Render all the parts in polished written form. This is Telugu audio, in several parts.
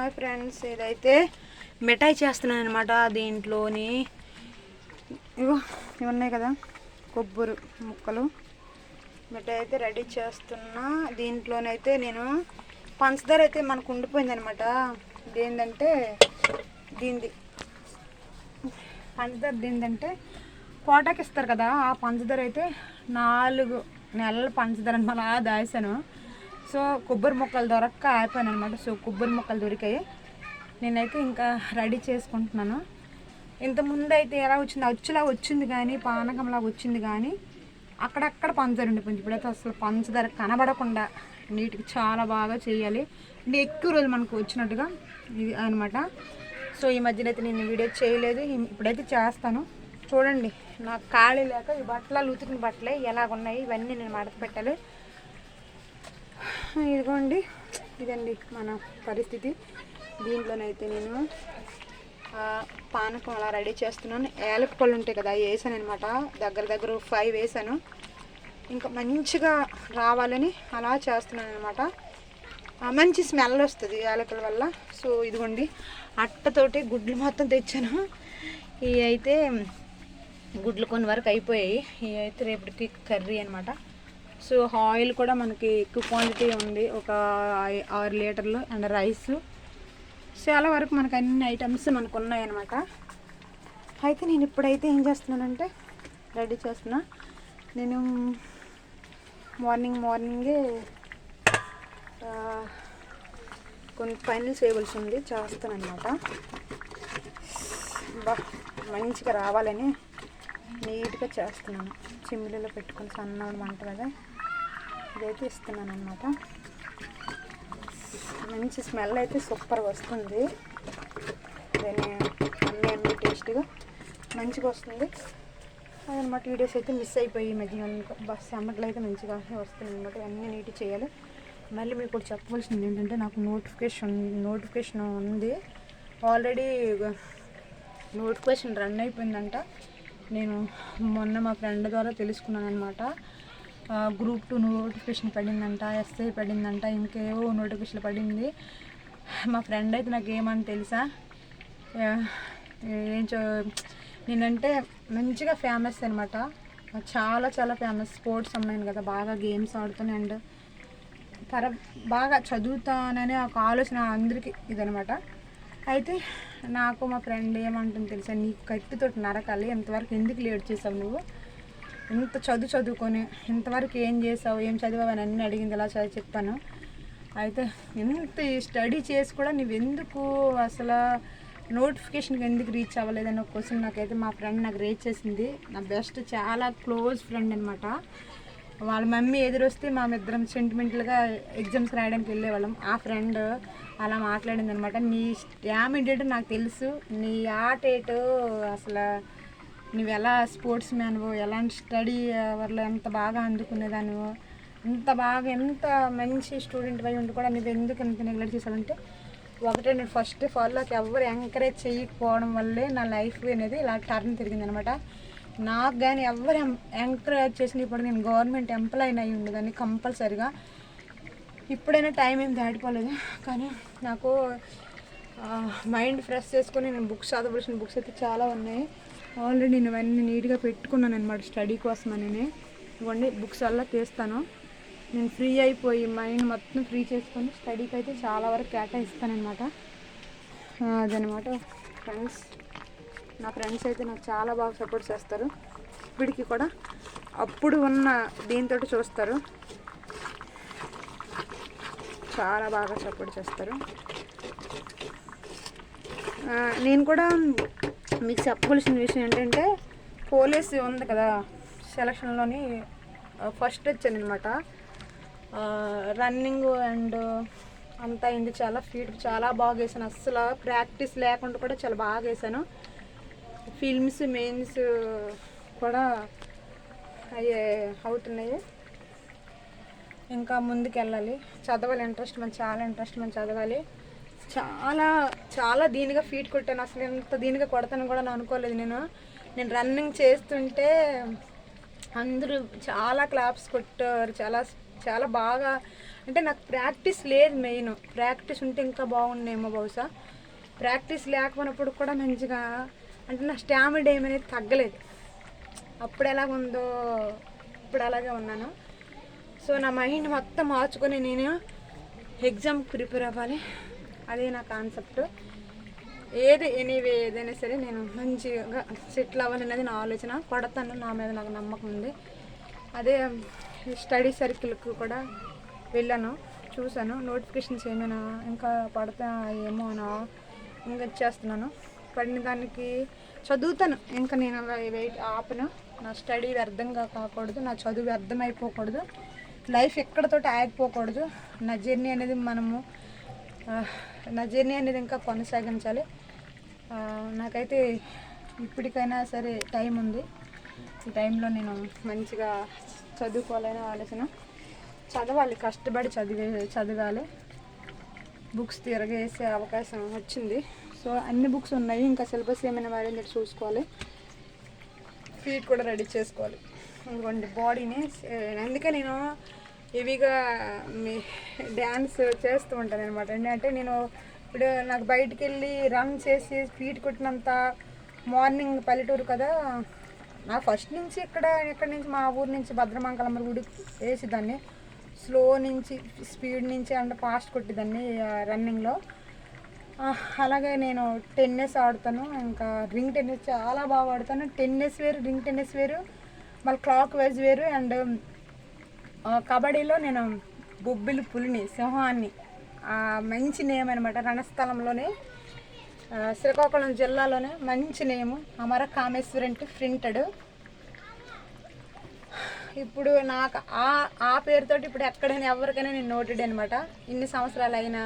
హాయ్ ఫ్రెండ్స్, ఇదైతే మిఠాయి చేస్తున్నాను అనమాట. దీంట్లోని ఇవి ఉన్నాయి కదా, కొబ్బరి ముక్కలు. మిఠాయి అయితే రెడీ చేస్తున్నా. దీంట్లోనైతే నేను పంచదార అయితే మనకు ఉండిపోయింది అనమాట. ఇదేంటంటే పంచదార దీనిదంటే కోటాకి ఇస్తారు కదా, ఆ పంచదార అయితే 4 నెలల పంచదార అనమాట దాసాను. సో కొబ్బరి ముక్కలు దొరక్క అయిపోయాను అనమాట. సో కొబ్బరి ముక్కలు దొరికాయి. నేనైతే ఇంకా రెడీ చేసుకుంటున్నాను. ఇంతకుముందు అయితే ఎలా వచ్చింది, అచ్చులా వచ్చింది కానీ, పానకంలా వచ్చింది కానీ అక్కడక్కడ పంచదార ఉండిపోయింది. ఇప్పుడైతే అసలు పంచదార కనబడకుండా నీట్గా చాలా బాగా చేయాలి అంటే ఎక్కువ రోజులు మనకు వచ్చినట్టుగా ఇది అనమాట. సో ఈ మధ్యలో అయితే నేను వీడియో చేయలేదు, ఇప్పుడైతే చేస్తాను. చూడండి, నాకు ఖాళీ లేక ఈ బట్టలు ఉతికిన బట్టలే ఎలాగున్నాయి, ఇవన్నీ నేను మడత పెట్టాలి. ఇదిగోండి, ఇదండి మన పరిస్థితి. దీంట్లోనైతే నేను పానకం అలా రెడీ చేస్తున్నాను. ఏలక పళ్ళు ఉంటాయి కదా, వేసాను అనమాట. దగ్గర 5 వేసాను. ఇంకా మంచిగా రావాలని అలా చేస్తున్నాను అనమాట. మంచి స్మెల్ వస్తుంది యాలకుల వల్ల. సో ఇదిగోండి, అట్టతోటి గుడ్లు మొత్తం తెచ్చాను. ఇవి అయితే గుడ్లు కొన్ని వరకు అయిపోయాయి. ఇవి అయితే రేపటికి కర్రీ అనమాట. సో ఆయిల్ కూడా మనకి ఎక్కువ క్వాంటిటీ ఉంది, ఒక 6 లీటర్లు. అండ్ రైస్ చాలా వరకు మనకు అన్ని ఐటమ్స్ మనకు ఉన్నాయన్నమాట. అయితే నేను ఇప్పుడైతే ఏం చేస్తున్నానంటే రెడీ చేస్తున్నా. నేను మార్నింగే కొన్ని ఫైనల్ చేయవలసి ఉంది, చేస్తాను అనమాట. మంచిగా రావాలని నీట్గా చేస్తున్నాను. చిమ్మిలో పెట్టుకొని సన్న మంట కదా, ఇదైతే ఇస్తున్నాను అనమాట. మంచి స్మెల్ అయితే సూపర్గా వస్తుంది. అన్నీ టేస్ట్గా మంచిగా వస్తుంది అదనమాట. వీడియోస్ అయితే మిస్ అయిపోయి మధ్య బస్ అమ్మట్లు అయితే మంచిగా వస్తున్నాయి అనమాట. అన్నీ నీట్ చేయాలి. మళ్ళీ మీకు కూడా చెప్పవలసింది ఏంటంటే, నాకు నోటిఫికేషన్ ఉంది ఆల్రెడీ. నోటిఫికేషన్ రన్ అయిపోయిందంట. నేను మొన్న మా ఫ్రెండ్ ద్వారా తెలుసుకున్నాను అనమాట. గ్రూప్ 2 నోటిఫికేషన్ పడిందంట, ఎస్ఐ పడిందంట, ఇంకేవో నోటిఫికేషన్ పడింది. మా ఫ్రెండ్ అయితే నాకు ఏమని తెలుసా, నేనంటే మంచిగా ఫేమస్ అనమాట. చాలా ఫేమస్. స్పోర్ట్స్ అమ్మాయిని కదా, బాగా గేమ్స్ ఆడుతాను. అండ్ బాగా చదువుతాననే ఒక ఆలోచన అందరికీ ఇదనమాట. అయితే నాకు మా ఫ్రెండ్ ఏమంటుంది తెలుసా, నీకు కత్తితోటి నరకాలి, ఎంతవరకు ఎందుకు లేట్ చేసావు, నువ్వు ఇంత చదువుకొని ఇంతవరకు ఏం చేసావు, ఏం చదివావు అని అన్నీ అడిగింది. ఇలా చెప్పాను. అయితే ఎంత స్టడీ చేసి కూడా నువ్వెందుకు అసలు నోటిఫికేషన్కి ఎందుకు రీచ్ అవ్వలేదని ఒక క్వశ్చన్ నాకైతే మా ఫ్రెండ్ నాకు రీచ్ చేసింది. నా బెస్ట్, చాలా క్లోజ్ ఫ్రెండ్ అనమాట. వాళ్ళ మమ్మీ ఎదురొస్తే మా ఇద్దరం సెంటిమెంటల్గా ఎగ్జామ్స్ రాయడానికి వెళ్ళేవాళ్ళం. ఆ ఫ్రెండ్ అలా మాట్లాడింది అనమాట. నీ డ్యామేజ్ ఏంటో నాకు తెలుసు, నీ ఆట ఏంటో, అసలు నువ్వు ఎలా స్పోర్ట్స్ మ్యాన్వో, ఎలాంటి స్టడీ అవర్లో ఎంత బాగా అందుకునేదానివో, ఎంత మంచి స్టూడెంట్ అయి ఉండి కూడా నువ్వు ఎందుకు ఎంత నెగ్లెక్ట్ చేసావంటే, ఒకటే నేను ఫస్ట్ ఆఫ్ ఆల్ నాకు ఎవరు ఎంకరేజ్ చేయకపోవడం వల్లే నా లైఫ్ అనేది ఇలా టర్న్ తిరిగింది అనమాట. నాకు కానీ ఎవరు ఎంకరేజ్ చేసిన ఇప్పుడు నేను గవర్నమెంట్ ఎంప్లాయీని అయి ఉండేదాన్ని కంపల్సరిగా. ఇప్పుడైనా టైం ఏం దాటిపోలేదు, కానీ నాకు మైండ్ ఫ్రెష్ చేసుకొని నేను బుక్స్ చదవలసిన బుక్స్ అయితే చాలా ఉన్నాయి. ఆల్రెడీ నేను అవన్నీ నీట్గా పెట్టుకున్నాను అనమాట స్టడీ కోసం అని. ఇవన్నీ బుక్స్ వల్ల తీస్తాను. నేను ఫ్రీ అయిపోయి మైండ్ మొత్తం ఫ్రీ చేసుకొని స్టడీకి అయితే చాలా వరకు కేటాయిస్తానమాట. అదనమాట ఫ్రెండ్స్. నా ఫ్రెండ్స్ అయితే నాకు చాలా బాగా సపోర్ట్ చేస్తారు. ఇప్పటికి కూడా అప్పుడు ఉన్న దీంతో చూస్తారు, చాలా బాగా సపోర్ట్ చేస్తారు. నేను కూడా మీకు చెప్పవలసిన విషయం ఏంటంటే, పోలీస్ ఉంది కదా, సెలక్షన్లోని ఫస్ట్ వచ్చాను అనమాట. రన్నింగ్ అండ్ అంతా అయింది, చాలా ఫీట్ చాలా బాగా వేసాను. అస్సలు ప్రాక్టీస్ లేకుండా కూడా చాలా బాగా వేసాను. ఫిల్మ్స్ మెయిన్స్ కూడా అయ్యే అవుతున్నాయి. ఇంకా ముందుకు వెళ్ళాలి, చదవాలి. చాలా ఇంట్రెస్ట్ మనం చదవాలి. చాలా దీనిగా ఫీట్ కొట్టాను. అసలు ఎంత దీనిగా కొడతాను కూడా నేను అనుకోలేదు. నేను రన్నింగ్ చేస్తుంటే అందరూ చాలా క్లాప్స్ కొట్టారు, చాలా చాలా బాగా అంటే నాకు ప్రాక్టీస్ లేదు. మెయిన్ ప్రాక్టీస్ ఉంటే ఇంకా బాగుండేమో బహుశా. ప్రాక్టీస్ లేకపోయినప్పుడు కూడా మంచిగా అంటే నా స్టామినా అనేది తగ్గలేదు. అప్పుడు ఎలాగుందో ఇప్పుడు అలాగే ఉన్నాను. సో నా మైండ్ మొత్తం మార్చుకొని నేను ఎగ్జామ్కి ప్రిపేర్ అవ్వాలి, అదే నా కాన్సెప్ట్. ఏదైనా సరే నేను మంచిగా సెటిల్ అవ్వాలనేది నా ఆలోచన. కొడతాను, నా మీద నాకు నమ్మకం ఉంది. అదే స్టడీ సర్కిల్కి కూడా వెళ్ళాను, చూశాను. నోటిఫికేషన్స్ ఏమైనా ఇంకా పడతాయేమో అని ఇంకా ఇచ్చేస్తున్నాను. పడిన దానికి చదువుతాను. ఇంకా నేను వెయిట్ ఆపను. నా స్టడీ వ్యర్థంగా కాకూడదు, నా చదువు వ్యర్థం అయిపోకూడదు, లైఫ్ ఎక్కడితోటి ఆగిపోకూడదు. నా జర్నీ అనేది ఇంకా కొనసాగించాలి. నాకైతే ఇప్పటికైనా సరే టైం ఉంది. ఈ టైంలో నేను మంచిగా చదువుకోవాలని ఆలోచన. చదవాలి, కష్టపడి చదవాలి. బుక్స్ తిరగేసే అవకాశం వచ్చింది. సో అన్ని బుక్స్ ఉన్నాయి, ఇంకా సిలబస్ ఏమైనా మారింది చూసుకోవాలి. ఫీట్ కూడా రెడీ చేసుకోవాలి. ఇంకోండి బాడీని. అందుకే నేను హెవీగా డ్యాన్స్ చేస్తూ ఉంటాను అనమాట. ఏంటంటే నేను ఇప్పుడు నాకు బయటికి వెళ్ళి రన్ చేసి స్పీడ్ కొట్టినంత మార్నింగ్ పల్లెటూరు కదా, నా ఫస్ట్ నుంచి ఇక్కడి నుంచి మా ఊరు నుంచి భద్రమంగళమ్మ గుడి వేసేదాన్ని. స్లో నుంచి స్పీడ్ నుంచి అంటే ఫాస్ట్ కొట్టేదాన్ని రన్నింగ్లో. అలాగే నేను టెన్నిస్ ఆడతాను. ఇంకా రింగ్ టెన్నిస్ చాలా బాగా ఆడతాను. టెన్నిస్ వేరు, రింగ్ టెన్నిస్ వేరు, మళ్ళీ క్లాక్ వైజ్ వేరు. అండ్ కబడ్డీలో నేను బొబ్బిలి పులిని, సింహాన్ని, మంచి నేమ్ అనమాట. రణస్థలంలోనే శ్రీకాకుళం జిల్లాలోనే మంచి నేము అమర కామేశ్వరి ప్రింటెడ్. ఇప్పుడు నాకు ఆ పేరుతోటి ఇప్పుడు ఎక్కడైనా ఎవరికైనా నేను నోటెడ్ అనమాట. ఇన్ని సంవత్సరాలు అయినా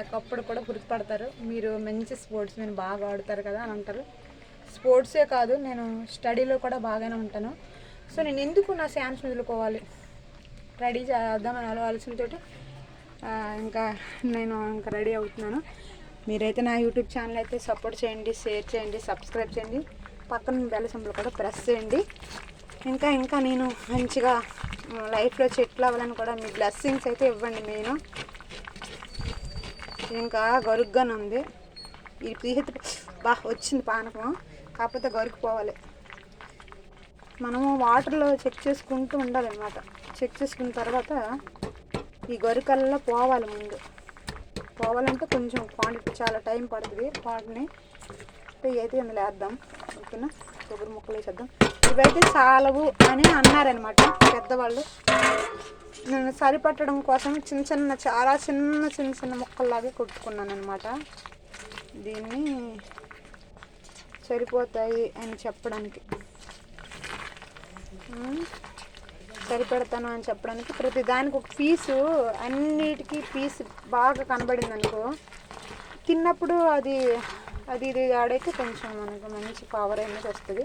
ఒకప్పుడు కూడా గుర్తుపడతారు, మీరు మంచి స్పోర్ట్స్ నేను బాగా ఆడుతారు కదా అని అంటారు. స్పోర్ట్సే కాదు, నేను స్టడీలో కూడా బాగానే ఉంటాను. సో నేను ఎందుకు నా ఛాన్స్ వదులుకోవాలి, రెడీ చేద్దామని ఆలోచనతో ఇంకా నేను ఇంకా రెడీ అవుతున్నాను. మీరైతే నా యూట్యూబ్ ఛానల్ అయితే సపోర్ట్ చేయండి, షేర్ చేయండి, సబ్స్క్రైబ్ చేయండి, పక్కన బెల్ సింబల్ కూడా ప్రెస్ చేయండి. ఇంకా నేను మంచిగా లైఫ్లో సెటిల్ అవ్వాలని కూడా మీ బ్లెస్సింగ్స్ అయితే ఇవ్వండి. నేను ఇంకా గరుగ్గానే ఉంది. ఈ పీహెత్ వచ్చింది పానకం, కాకపోతే గరుకుపోవాలి. మనము వాటర్లో చెక్ చేసుకుంటూ ఉండాలన్నమాట. చెక్ చేసుకున్న తర్వాత ఈ గరికల్లో పోవాలి. ముందు పోవాలంటే కొంచెం క్వాంటిటీ చాలా టైం పడుతుంది. వాటిని అయితే ఇందులో వేద్దాం. ఓకేనా, కొబ్బరి ముక్కలు వేసేద్దాం. ఇవైతే చాలవు అని అన్నారనమాట పెద్దవాళ్ళు. నేను సరిపట్టడం కోసం చాలా చిన్న ముక్కల్లాగే కొట్టుకున్నాను అనమాట. దీన్ని సరిపోతాయి అని చెప్పడానికి, సరిపెడతాను అని చెప్పడానికి ప్రతి దానికి ఒక పీసు, అన్నిటికీ పీసు బాగా కనబడింది అనుకో, తిన్నప్పుడు ఇది ఆడైతే కొంచెం మనకు మంచి పవర్ అనేది వస్తుంది.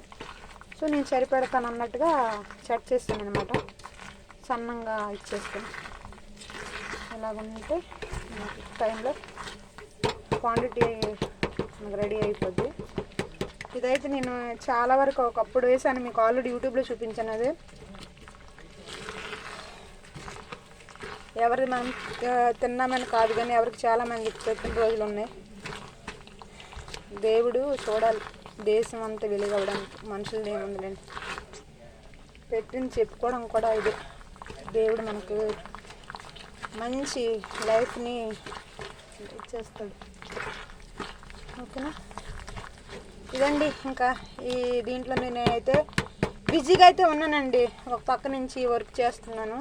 సో నేను సరిపెడతాను అన్నట్టుగా సెట్ చేస్తాను అనమాట. సన్నంగా ఇచ్చేస్తాను. ఎలాగంటే టైంలో క్వాంటిటీ మనకు రెడీ అయిపోద్ది. ఇదైతే నేను చాలా వరకు ఒకప్పుడు వేసాను, మీకు ఆల్రెడీ యూట్యూబ్లో చూపించాను. అది ఎవరి మనం తిన్నామని కాదు, కానీ ఎవరికి చాలామంది పెట్టిన రోజులు ఉన్నాయి. దేవుడు చూడాలి దేశం అంతా వెలుగవడానికి, మనుషులు ఏముందిలేండి. పెట్టింది చెప్పుకోవడం కూడా ఇదే. దేవుడు మనకు మంచి లైఫ్ని ఇచ్చేస్తాడు. ఓకేనా, ఇదండి. ఇంకా ఈ దీంట్లో నేనైతే బిజీగా అయితే ఉన్నానండి. ఒక పక్క నుంచి వర్క్ చేస్తున్నాను,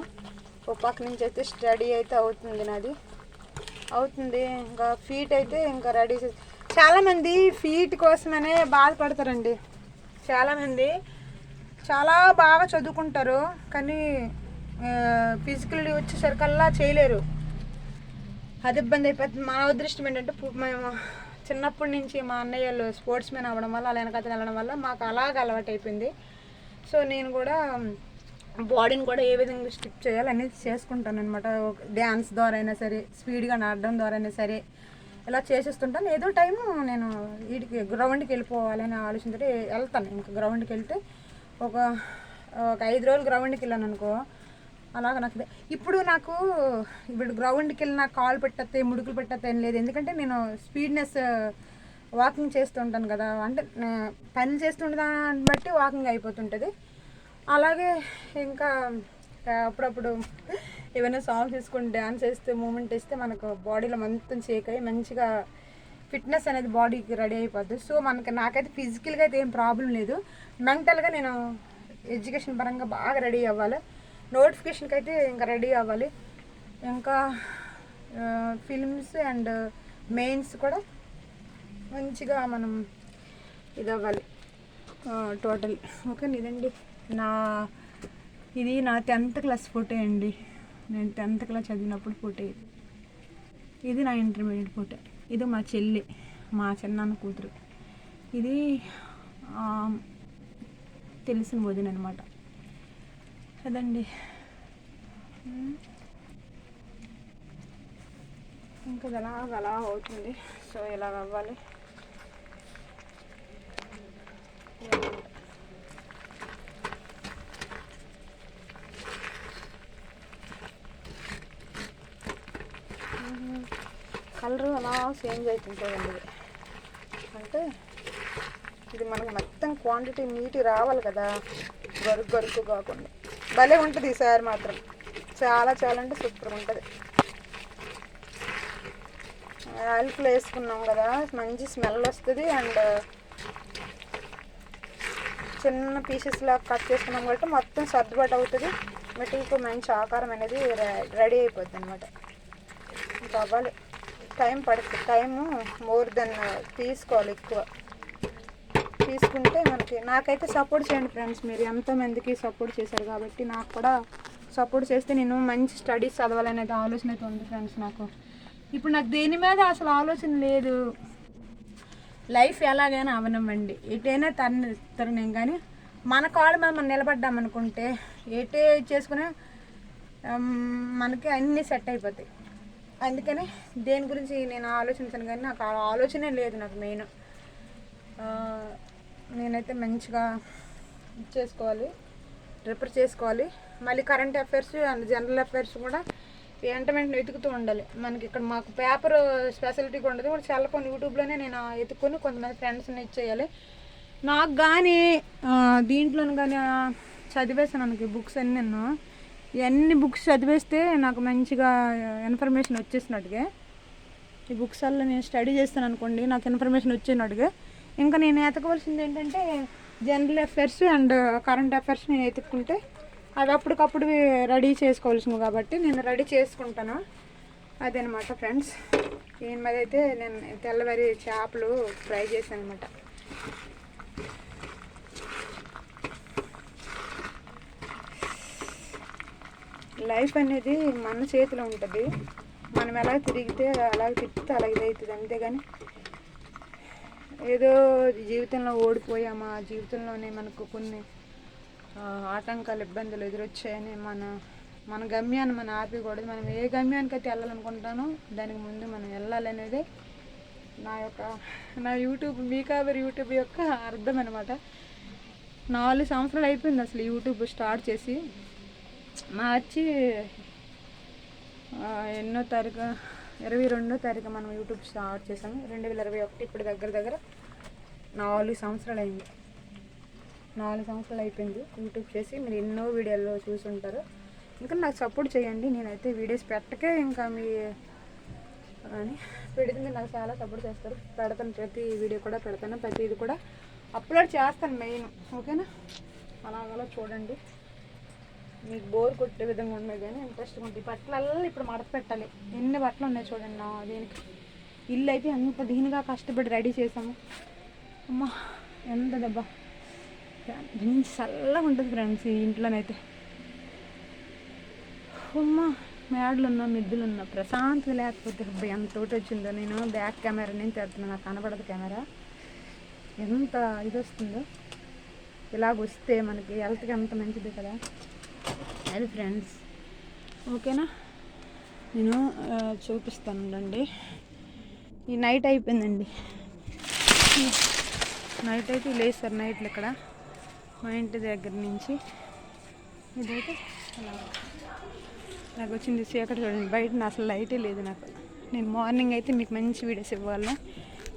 ఒక పక్క నుంచి అయితే స్టడీ అయితే అవుతుంది. ఇంకా ఫీట్ అయితే ఇంకా రెడీ చాలామంది ఫీట్ కోసమనే బాధపడతారండి. చాలామంది చాలా బాగా చదువుకుంటారు, కానీ ఫిజికల్లీ వచ్చేసరికల్లా చేయలేరు. అది ఇబ్బంది అయిపోతుంది. మా అదృష్టం ఏంటంటే మేము చిన్నప్పటి నుంచి మా అన్నయ్యలు స్పోర్ట్స్ మ్యాన్ అవ్వడం వల్ల, అలా వెనకత వెళ్ళడం వల్ల మాకు అలాగ అలవాటు అయిపోయింది. సో నేను కూడా బాడీని కూడా ఏ విధంగా స్టిప్ చేయాలి అనేది చేసుకుంటాను అనమాట. డ్యాన్స్ ద్వారా అయినా సరే, స్పీడ్గా నడడం ద్వారా అయినా సరే, ఇలా చేసేస్తుంటాను. ఏదో టైము నేను వీటికి గ్రౌండ్కి వెళ్ళిపోవాలని ఆలోచనతో వెళ్తాను. ఇంకా గ్రౌండ్కి వెళ్తే ఒక 5 రోజులు గ్రౌండ్కి వెళ్ళాను అనుకో, అలాగ నాకు ఇప్పుడు ఇప్పుడు గ్రౌండ్కి వెళ్ళి నాకు కాలు పెట్టేస్తే ముడుకులు పెట్టేస్తే ఏం లేదు. ఎందుకంటే నేను స్పీడ్నెస్ వాకింగ్ చేస్తూ ఉంటాను కదా, అంటే పని చేస్తుండే దాన్ని బట్టి వాకింగ్ అయిపోతుంటుంది. అలాగే ఇంకా అప్పుడప్పుడు ఏమైనా సాంగ్స్ తీసుకొని డ్యాన్స్ వేస్తే మూమెంట్ ఇస్తే మనకు బాడీలో మొత్తం షేక్ అయ్యి మంచిగా ఫిట్నెస్ అనేది బాడీకి రెడీ అయిపోద్ది. సో నాకైతే ఫిజికల్గా అయితే ఏం ప్రాబ్లం లేదు. మెంటల్గా నేను ఎడ్యుకేషన్ పరంగా బాగా రెడీ అవ్వాలి, నోటిఫికేషన్కి అయితే ఇంకా రెడీ అవ్వాలి, ఇంకా ఫిల్మ్స్ అండ్ మెయిన్స్ కూడా మంచిగా మనం ఇది అవ్వాలి టోటల్. ఓకే, ఇదండి ఇది నా 10th క్లాస్ ఫోటో అండి. నేను 10th క్లాస్ చదివినప్పుడు ఫోటో ఇది నా ఇంటర్మీడియట్ ఫోటో. ఇది మా చెల్లి, మా చిన్నాన్న కూతురు. ఇది తెలిసిన వదిన అనమాట. అదండి. ఇంకా అలా అవుతుంది. సో ఇలాగ అవ్వాలి. కలరు అలా చేంజ్ అవుతుంటుందండి. అంటే ఇది మనకు మొత్తం క్వాంటిటీ నీటి రావాలి కదా, గరుకు కాకుండా. భలే ఉంటుంది ఈసారి మాత్రం, చాలా అంటే సూపర్గా ఉంటుంది. ఆయిల్కి వేసుకున్నాం కదా, మంచి స్మెల్ వస్తుంది. అండ్ చిన్న పీసెస్లా కట్ చేసుకున్నాం కాబట్టి మొత్తం సర్దుబాటు అవుతుంది. మెటీకు మంచి ఆకారం అనేది రెడీ అయిపోద్ది అనమాట. ఇంకా అవ్వాలి, టైం పడుతుంది. టైము మోర్ దెన్ తీసుకోవాలి, ఎక్కువ తీసుకుంటే నాకైతే సపోర్ట్ చేయండి ఫ్రెండ్స్. మీరు ఎంతోమందికి సపోర్ట్ చేశారు కాబట్టి నాకు కూడా సపోర్ట్ చేస్తే నేను మంచి స్టడీస్ చదవాలనేది ఆలోచన అయితే ఉంది ఫ్రెండ్స్. ఇప్పుడు నాకు దేని మీద అసలు ఆలోచన లేదు. లైఫ్ ఎలాగైనా అవనివ్వండి, ఎటైనా తరుణం, కానీ మన కాళ్ళ మీద మనం నిలబడ్డామనుకుంటే ఎటే చేసుకునే మనకి అన్నీ సెట్ అయిపోతాయి. అందుకని దేని గురించి నేను ఆలోచించాను, కానీ నాకు ఆ ఆలోచనే లేదు. నాకు మెయిన్ నేనైతే మంచిగా చేసుకోవాలి, ప్రిపేర్ చేసుకోవాలి. మళ్ళీ current affairs and general affairs కూడా వెంటనే వెతుకుతూ ఉండాలి. మనకి ఇక్కడ మాకు పేపర్ స్పెషాలిటీ ఉండదు, కూడా చాలా యూట్యూబ్లోనే నేను ఎత్తుకొని కొంతమంది ఫ్రెండ్స్ని ఇచ్చేయాలి. నాకు కానీ దీంట్లోనూ కానీ చదివేసాను మనకి బుక్స్ అన్నీ. నేను ఇవన్నీ బుక్స్ చదివేస్తే నాకు మంచిగా ఇన్ఫర్మేషన్ వచ్చేసినట్టుగా. ఈ బుక్స్ వల్ల నేను స్టడీ చేస్తాను అనుకోండి, నాకు ఇన్ఫర్మేషన్ వచ్చేనట్టుగా. ఇంకా నేను ఎతకవలసింది ఏంటంటే general affairs and current affairs నేను ఎత్తుక్కుంటే అవి అప్పటికప్పుడు రెడీ చేసుకోవాల్సింది కాబట్టి నేను రెడీ చేసుకుంటాను. అదనమాట ఫ్రెండ్స్. దీని మీద అయితే నేను తెల్లవారి చేపలు ఫ్రై చేశాను అనమాట. లైఫ్ అనేది మన చేతిలో ఉంటుంది. మనం ఎలా తిరిగితే అలాగే తిప్పితే అలాగే ఇదవుతుంది. అంతేగాని ఏదో జీవితంలో ఓడిపోయామా, జీవితంలోనే మనకు కొన్ని ఆటంకాలు ఇబ్బందులు ఎదురొచ్చాయని మన గమ్యాన్ని మనం ఆపకూడదు. మనం ఏ గమ్యానికి అయితే వెళ్ళాలనుకుంటానో దానికి ముందు మనం వెళ్ళాలనేది నా యూట్యూబ్ యొక్క అర్థం అనమాట. 4 సంవత్సరాలు అయిపోయింది అసలు యూట్యూబ్ స్టార్ట్ చేసి. మార్చి 22వ తారీఖు మనం యూట్యూబ్ స్టార్ట్ చేసాము 2021. ఇప్పుడు దగ్గర 4 సంవత్సరాలు అయింది. 4 సంవత్సరాలు అయిపోయింది యూట్యూబ్ చేసి. మీరు ఎన్నో వీడియోల్లో చూసుంటారు. ఇంకా నాకు సపోర్ట్ చేయండి. నేనైతే వీడియోస్ పెట్టకే ఇంకా అని పెడుతుంది, నాకు చాలా సపోర్ట్ చేస్తారు. పెడతాను, ప్రతి వీడియో కూడా పెడతాను, ప్రతిది కూడా అప్లోడ్ చేస్తాను మెయిన్. ఓకేనా? అలాగలా చూడండి. మీకు బోర్ కొట్టే విధంగా ఉన్నాయి కానీ ఇంట్రెస్ట్గా ఉంటుంది. బట్టలల్లో ఇప్పుడు మడత పెట్టాలి. ఎన్ని బట్టలు ఉన్నాయి చూడండి. దీనికి ఇల్లు అయితే అంత దీనిగా కష్టపడి రెడీ చేసాము. అమ్మ ఎంత దెబ్బ, చల్లగా ఉంటుంది ఫ్రెండ్స్ ఈ ఇంట్లోనైతే. అమ్మ మేడలున్నా మిద్దులున్నా ప్రశాంతంగా లేకపోతే ఎంత తోటి వచ్చిందో. నేను బ్యాక్ కెమెరా నేను తెస్తున్నాను, నాకు కనపడదు కెమెరా. ఎంత ఇది వస్తుందో. ఇలాగ వస్తే మనకి హెల్త్కి ఎంత మంచిది కదా. అది ఫ్రెండ్స్. ఓకేనా? నేను చూపిస్తానండి. ఈ నైట్ అయిపోయిందండి. నైట్ అయితే లేస్తారు నైట్లు ఇక్కడ మా ఇంటి దగ్గర నుంచి. ఇదైతే నాకు వచ్చింది చీకటి చూడండి, బయట అసలు లైటే లేదు నాకు. నేను మార్నింగ్ అయితే మీకు మంచి వీడియోస్ ఇవ్వాలి,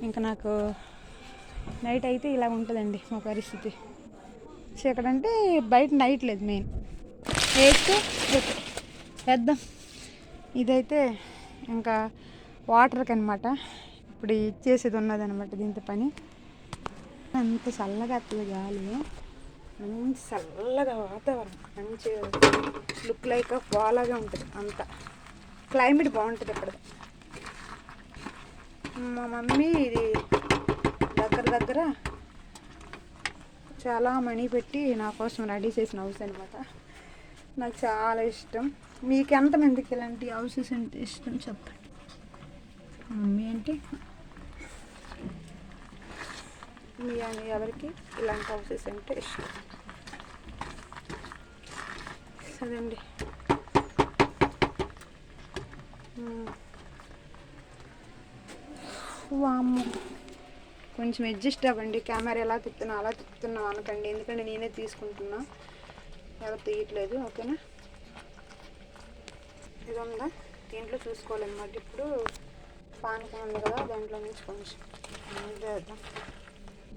ఇంకా నాకు నైట్ అయితే ఇలా ఉంటుందండి మా పరిస్థితి. చీకటి అంటే బయట నైట్ లేదు, మెయిన్ వేస్తే వేద్దాం. ఇదైతే ఇంకా వాటర్కి అనమాట, ఇప్పుడు ఇచ్చేసేది ఉన్నదనమాట దీంతో పని. అంత చల్లగా వస్తుంది గాలి, మంచి చల్లగా వాతావరణం, మంచి లుక్ లైక్ వాలాగా ఉంటుంది, అంత క్లైమేట్ బాగుంటుంది ఇక్కడ. మా మమ్మీ ఇది దగ్గర చాలా మనీ పెట్టి నా కోసం రెడీ చేసిన హౌస్ అనమాట. నాకు చాలా ఇష్టం. మీకు ఎంతమందికి ఇలాంటి హౌసెస్ అంటే ఇష్టం చెప్పండి. మమ్మీ అంటే మీ అని ఎవరికి ఇలాంటి హౌసెస్ అంటే ఇష్టం? సరేండి. వామ్మో, కొంచెం అడ్జస్ట్ అవ్వండి. కెమెరా ఎలా తిప్పుతున్నా అలా తిప్పుతున్నాం అనకండి, ఎందుకంటే నేనే తీసుకుంటున్నా, ఎవరు తీయట్లేదు. ఓకేనా? ఇది ఉందా, దీంట్లో చూసుకోవాలన్నమాట. ఇప్పుడు పానకం ఉంది కదా, దాంట్లో నుంచి కొంచెం వేద్దాం.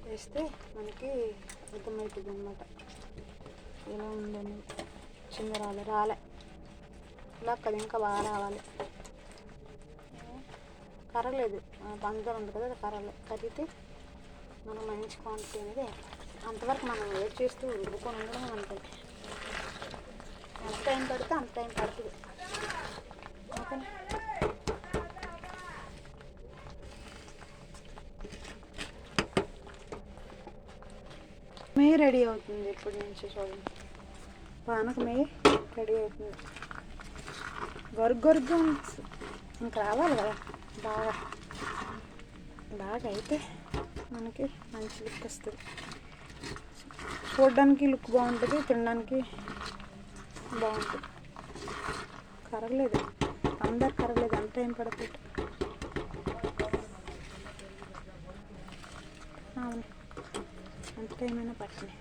వేస్తే మనకి అర్థమవుతుంది అనమాట ఎలా ఉందని. చిన్న రాలే ఇలా కదా, ఇంకా బాగా రావాలి. కరగలేదు, పంచదార ఉంది కదా, కరిగితే మనం మంచి క్వాంటిటీ అనేది అంతవరకు మనం వెయిట్ చేస్తూ ఉడుకొని ఉండడం అంతే. ఎంత టైం పడితే అంత టైం పడుతుంది. ఓకే, మే రెడీ అవుతుంది ఇప్పటి నుంచి. చూడండి, పానకమే రెడీ అవుతుంది. గొరుగ్గా ఇంకా రావాలి కదా, బాగా అయితే మనకి మంచి లుక్ వస్తుంది. చూడడానికి లుక్ బాగుంటుంది, తినడానికి బాగుంటుంది. కరగలేదు, అందరు కరగలేదు, అంత టైం పడుతుంది. అవును, అంత టైం అయినా పట్టినాయి.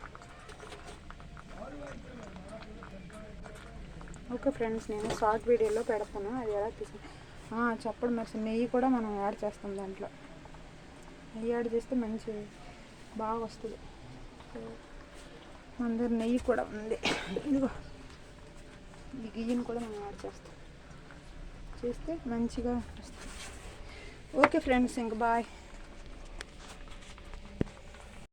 ఓకే ఫ్రెండ్స్, నేను షార్ట్ వీడియోలో పెడతాను, అది ఎలా తీసుకుని చెప్పడం మరి. నెయ్యి కూడా మనం యాడ్ చేస్తాం దాంట్లో. నెయ్యి యాడ్ చేస్తే మంచి బాగా వస్తుంది. మన దగ్గర నెయ్యి కూడా ఉంది, ఇదిగో ఈ గియ్యను కూడా మనం యాడ్ చేస్తే మంచిగా వస్తుంది. ఓకే ఫ్రెండ్స్, ఇంక బాయ్.